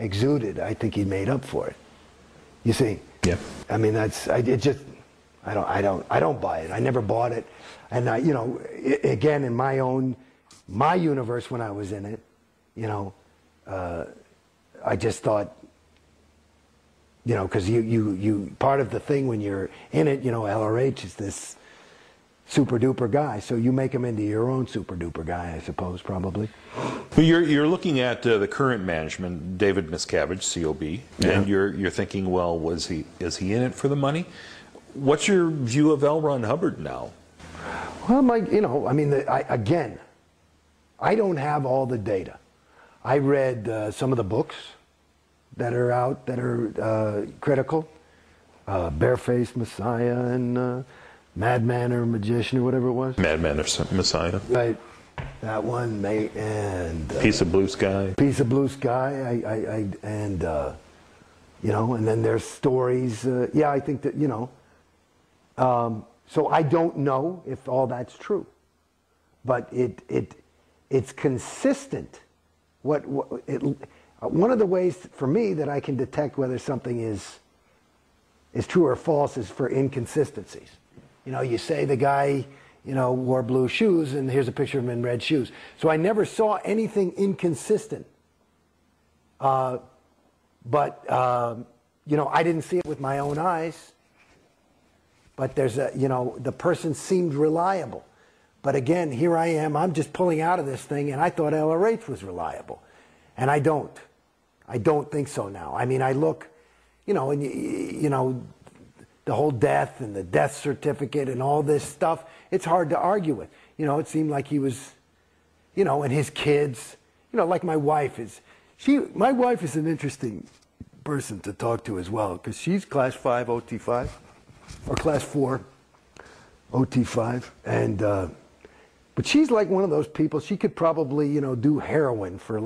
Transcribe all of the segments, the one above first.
exuded, I think he made up for it. You see? Yeah. I mean, I don't buy it. I never bought it. And you know, again, in my universe when I was in it, you know, I just thought, you know, because you part of the thing when you're in it, you know, LRH is this super duper guy, so you make him into your own super duper guy, I suppose, probably. But you're looking at the current management, David Miscavige, COB, and you're thinking, well, is he in it for the money? What's your view of L. Ron Hubbard now? Well, you know, I mean, again, I don't have all the data. I read some of the books that are out that are critical, Barefaced Messiah and Madman or Magician or whatever it was. Madman or Messiah. Right, that one, mate, and Piece of Blue Sky. Piece of Blue Sky, and you know, and then there's stories. Yeah, I think that, you know. So I don't know if all that's true, but it's consistent. One of the ways for me that I can detect whether something is true or false is for inconsistencies. You know, you say the guy, you know, wore blue shoes, and here's a picture of him in red shoes. So I never saw anything inconsistent. But you know, I didn't see it with my own eyes. But there's a, you know, the person seemed reliable. But again, here I am, I'm just pulling out of this thing, and I thought LRH was reliable. And I don't. I don't think so now. I mean, I look, you know, and you know, the whole death and the death certificate and all this stuff, it's hard to argue with. You know, it seemed like he was, you know, and his kids, you know, like my wife is, my wife is an interesting person to talk to as well, because she's class 5 OT5, or class 4 OT5, and, but she's like one of those people, she could probably, you know, do heroin for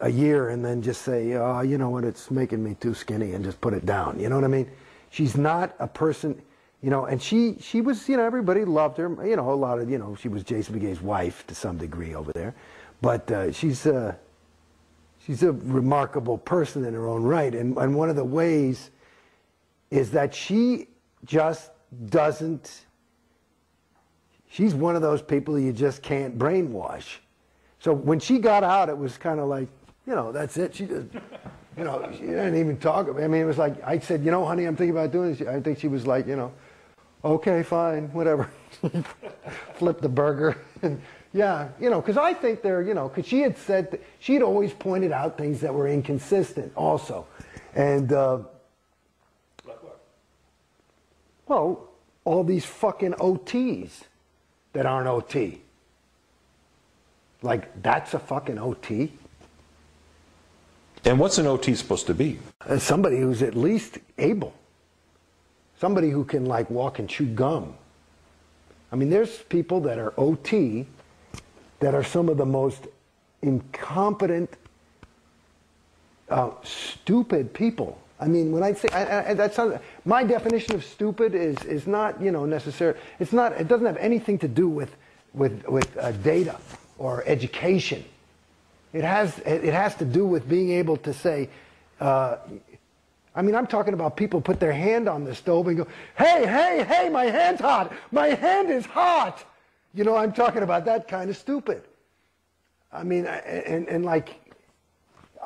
a year and then just say, oh, you know what, it's making me too skinny, and just put it down. You know what I mean? She's not a person, you know, and she was, you know, everybody loved her. You know, a lot of, you know, she was Jason Beghe's wife to some degree over there. But she's a remarkable person in her own right. And one of the ways is that she just doesn't, she's one of those people you just can't brainwash. So when she got out, it was kind of like, you know, that's it. She just, you know, she didn't even talk. I mean, it was like, I said, you know, honey, I'm thinking about doing this. I think she was like, you know, okay, fine, whatever. Flip the burger. Yeah, you know, because I think they're, you know, because she had said, she had always pointed out things that were inconsistent also. And, well, all these fucking OTs that aren't OT. Like, that's a fucking OT? And what's an OT supposed to be? Somebody who's at least able. Somebody who can, like, walk and chew gum. I mean, there's people that are OT that are some of the most incompetent, stupid people. I mean, when I say, that sounds, my definition of stupid is not, you know, necessarily, it's not, it doesn't have anything to do with data or education. It has to do with being able to say, I mean, I'm talking about people put their hand on the stove and go, hey, hey, hey, my hand's hot. My hand is hot. You know, I'm talking about that kind of stupid. I mean, and like,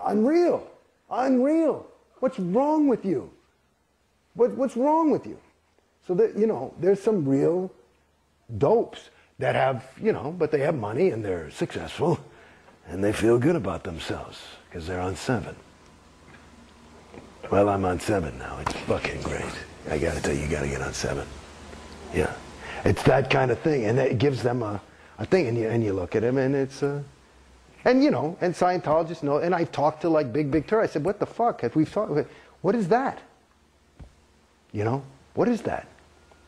unreal. What's wrong with you? What's wrong with you? So that, you know, there's some real dopes that have, you know, but they have money and they're successful and they feel good about themselves because they're on 7. Well, I'm on 7 now. It's fucking great. I gotta tell you, you gotta get on 7. Yeah. It's that kind of thing. And it gives them a thing. And you look at him and it's, and you know, and Scientologists know, and I talked to like Big Tur. I said, what the fuck? Have we talked, what is that? You know, what is that?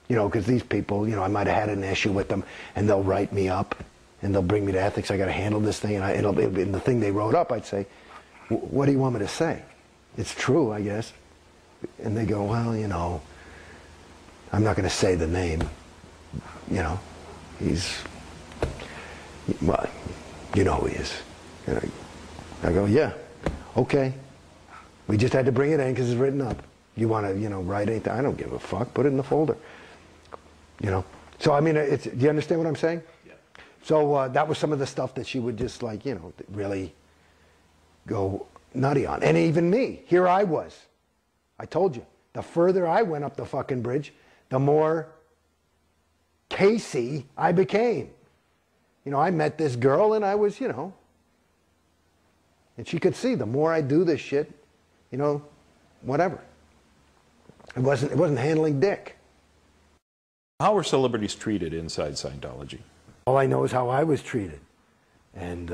You know, because these people, you know, I might have had an issue with them and they'll write me up and they'll bring me to ethics. I got to handle this thing. And it'll be in the thing they wrote up. I'd say, what do you want me to say? It's true, I guess. And they go, well, you know, I'm not going to say the name. You know, well, you know who he is. And I go, yeah. Okay. We just had to bring it in because it's written up. You want to, write anything? I don't give a fuck. Put it in the folder. So, I mean, do you understand what I'm saying? Yeah. So that was some of the stuff that she would just like, really go nutty on. And even me, here I was. I told you, the further I went up the fucking bridge, the more Casey I became. I met this girl and I was, and she could see the more I do this shit, whatever. It wasn't handling dick. How are celebrities treated inside Scientology? All I know is how I was treated. And,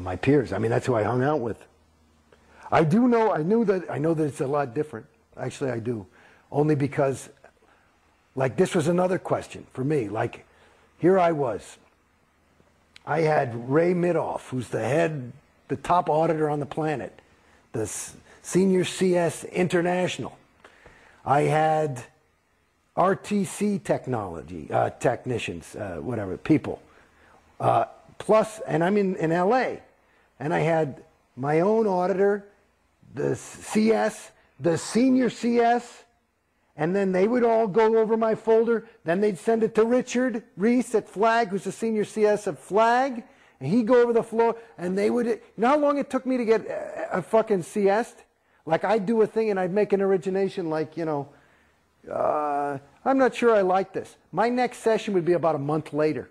my peers. I mean, that's who I hung out with. I know that it's a lot different. Actually, I do. Only because, like, this was another question for me. Like, here I was. I had Ray Midoff, who's the top auditor on the planet, the senior CS International. I had RTC technicians, people. Plus, and I'm in LA, and I had my own auditor, the CS, the senior CS, and then they would all go over my folder. Then they'd send it to Richard Reese at Flag, who's the senior CS of Flag, and he'd go over the floor, and they would, you know how long it took me to get a fucking CS? Like, I'd do a thing, and I'd make an origination like, I'm not sure I like this. My next session would be about a month later.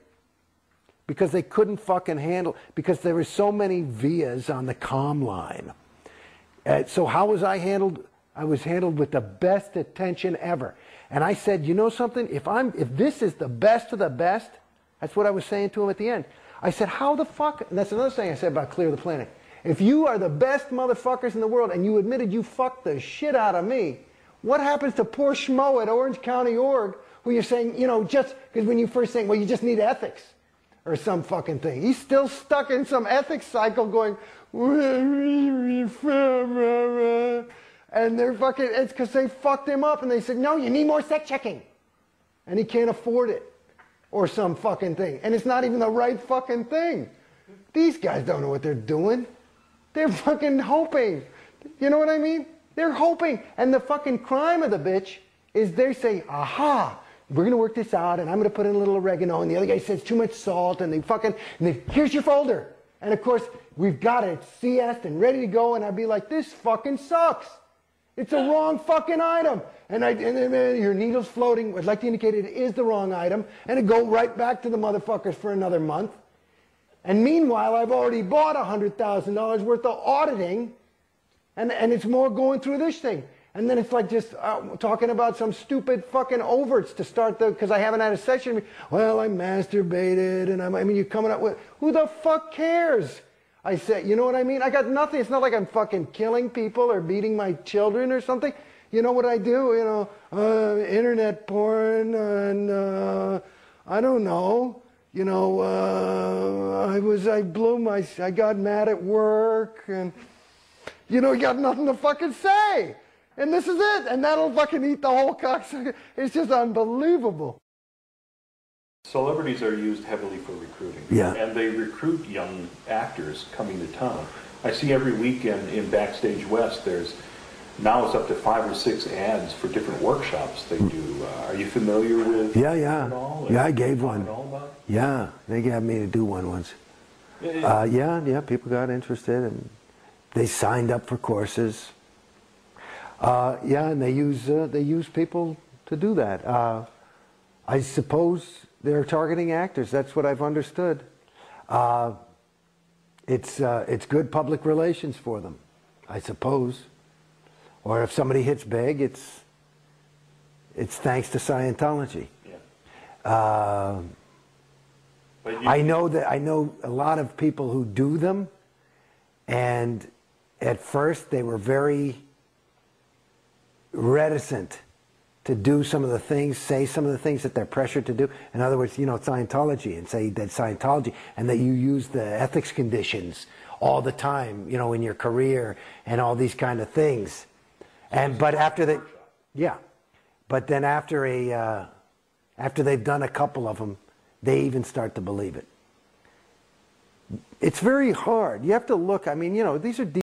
Because they couldn't fucking handle, because there were so many vias on the comm line. So how was I handled? I was handled with the best attention ever. And I said, you know something? If this is the best of the best, that's what I was saying to him at the end. I said, how the fuck, and that's another thing I said about Clear the Planet. If you are the best motherfuckers in the world and you admitted you fucked the shit out of me, what happens to poor schmo at Orange County Org who you're saying, just, because when you first saying, well, you just need ethics or some fucking thing. He's still stuck in some ethics cycle going, and they're fucking, it's because they fucked him up and they said, no, you need more set checking. And he can't afford it or some fucking thing. And it's not even the right fucking thing. These guys don't know what they're doing. They're fucking hoping. You know what I mean? They're hoping. And the fucking crime of the bitch is they say, aha, we're going to work this out, and I'm going to put in a little oregano, and the other guy says too much salt, and here's your folder. And of course, we've got it CS'd and ready to go, and I'd be like, this fucking sucks. It's a wrong fucking item. And then your needle's floating. I'd like to indicate it is the wrong item, and it'd go right back to the motherfuckers for another month. And meanwhile, I've already bought $100,000 worth of auditing, and it's more going through this thing. And then it's like just talking about some stupid fucking overts to start because I haven't had a session. Well, I masturbated, and you're coming up with, who the fuck cares? I said, you know what I mean? I got nothing. It's not like I'm fucking killing people or beating my children or something. You know what I do? Internet porn, and I don't know. I got mad at work, and you got nothing to fucking say. And this is it. And that'll fucking eat the whole cocksucker. It's just unbelievable. Celebrities are used heavily for recruiting. Yeah. And they recruit young actors coming to town. I see every weekend in Backstage West, now it's up to 5 or 6 ads for different workshops they do. Are you familiar with Yeah. at all? Yeah, I gave one. All about? Yeah, they got me to do one once. Yeah, people got interested, and they signed up for courses. And they use people to do that. I suppose they're targeting actors. That's what I've understood. It's good public relations for them, I suppose. Or if somebody hits big, it's thanks to Scientology. Yeah. I know a lot of people who do them, and at first they were very reticent to do some of the things, say some of the things that they're pressured to do. In other words, Scientology, and say that Scientology, and that you use the ethics conditions all the time, in your career, and all these kind of things. But after they, yeah, but then after they've done a couple of them, they even start to believe it. It's very hard. You have to look. These are deep.